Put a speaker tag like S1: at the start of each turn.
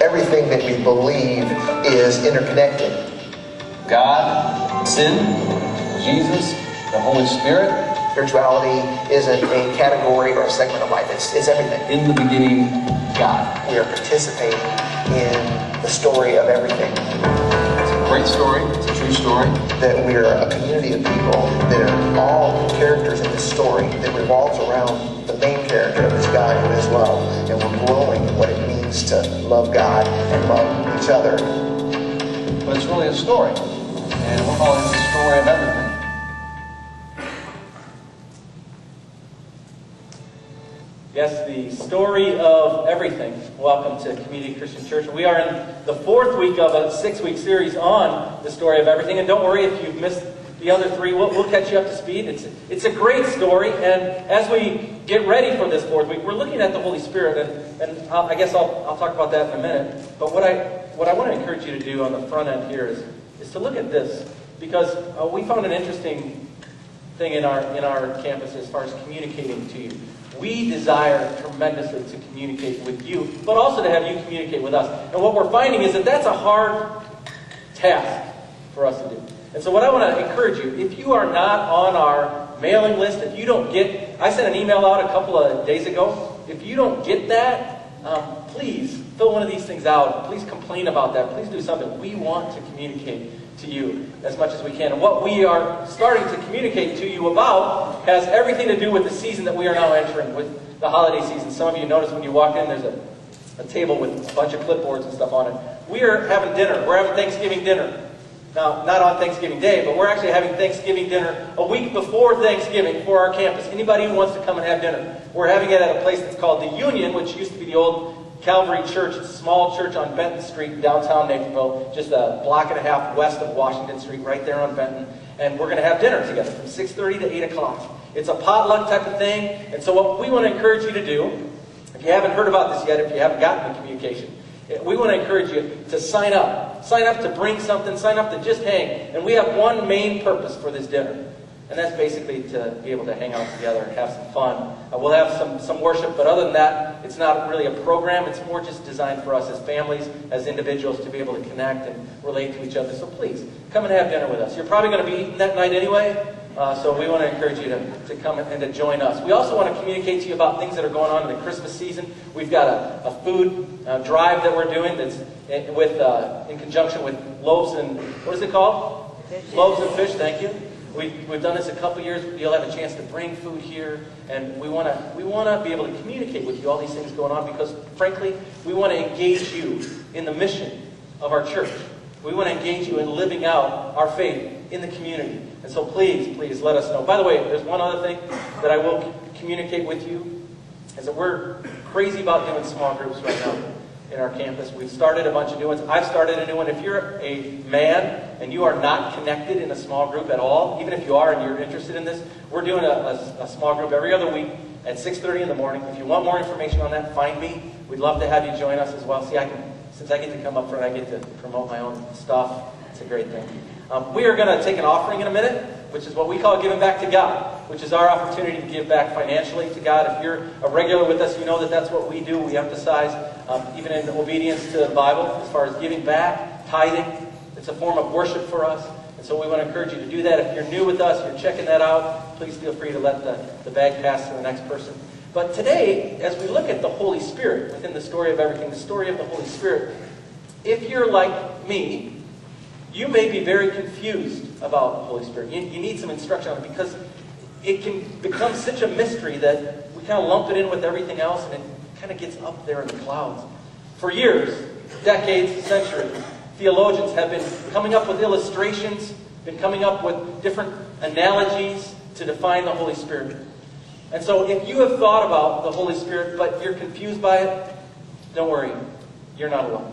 S1: Everything that we believe is interconnected.
S2: God, sin, Jesus, the Holy Spirit.
S1: Spirituality isn't a category or a segment of life. It's everything.
S2: In the beginning, God.
S1: We are participating in the story of everything.
S2: It's a great story. It's a true story.
S1: That we are a community of people that are all characters in this story that revolves around the main character of this God who is love. And we're growing in what it means to love God and love each other.
S2: But it's really a story. And we're calling it the story of everything.
S3: Yes, the story of everything. Welcome to Community Christian Church. We are in the 4th week of a 6-week series on the story of everything. And don't worry if you've missed the other 3. We'll catch you up to speed. It's a great story. And as we get ready for this 4th week, we're looking at the Holy Spirit. And I guess I'll talk about that in a minute. But what I want to encourage you to do on the front end here is to look at this. Because we found an interesting thing in our campus as far as communicating to you. We desire tremendously to communicate with you, but also to have you communicate with us. And what we're finding is that that's a hard task for us to do. And so what I want to encourage you, if you are not on our mailing list, if you don't get, I sent an email out a couple of days ago. If you don't get that, please fill one of these things out. Please complain about that. Please do something. We want to communicate to you as much as we can. And what we are starting to communicate to you about has everything to do with the season that we are now entering, with the holiday season. Some of you noticed when you walk in, there's a table with a bunch of clipboards and stuff on it. We are having dinner. We're having Thanksgiving dinner. Now, not on Thanksgiving Day, but we're actually having Thanksgiving dinner a week before Thanksgiving for our campus. Anybody who wants to come and have dinner. We're having it at a place that's called The Union, which used to be the old Calvary Church. It's a small church on Benton Street in downtown Naperville, just a block and a half west of Washington Street, right there on Benton. And we're going to have dinner together from 6:30 to 8 o'clock. It's a potluck type of thing. And so what we want to encourage you to do, if you haven't heard about this yet, if you haven't gotten the communication, we want to encourage you to sign up. Sign up to bring something. Sign up to just hang. And we have one main purpose for this dinner. And that's basically to be able to hang out together and have some fun. We'll have some worship, but other than that, it's not really a program. It's more just designed for us as families, as individuals, to be able to connect and relate to each other. So please, come and have dinner with us. You're probably going to be eating that night anyway, so we want to encourage you to come and to join us. We also want to communicate to you about things that are going on in the Christmas season. We've got a food drive that we're doing that's in conjunction with Loaves and, what is it called? Fish. Loaves and Fish, thank you. We've done this a couple years. You'll have a chance to bring food here, and we want to be able to communicate with you all these things going on because, frankly, we want to engage you in the mission of our church. We want to engage you in living out our faith in the community. And so please, please let us know. By the way, there's one other thing that I will communicate with you, is that we're crazy about doing small groups right now in our campus. We've started a bunch of new ones. I've started a new one. If you're a man and you are not connected in a small group at all, even if you are and you're interested in this, we're doing a small group every other week at 6:30 in the morning. If you want more information on that, find me. We'd love to have you join us as well. See, since I get to come up front, I get to promote my own stuff. It's a great thing. We are going to take an offering in a minute, which is what we call giving back to God, which is our opportunity to give back financially to God. If you're a regular with us, you know that that's what we do. We emphasize, even in obedience to the Bible, as far as giving back, tithing. It's a form of worship for us. And so we want to encourage you to do that. If you're new with us, you're checking that out, please feel free to let the bag pass to the next person. But today, as we look at the Holy Spirit within the story of everything, the story of the Holy Spirit, if you're like me, you may be very confused about the Holy Spirit. You need some instruction on it because it can become such a mystery that we kind of lump it in with everything else and it kind of gets up there in the clouds. For years, decades, centuries, theologians have been coming up with illustrations, been coming up with different analogies to define the Holy Spirit. And so if you have thought about the Holy Spirit, but you're confused by it, don't worry. You're not alone.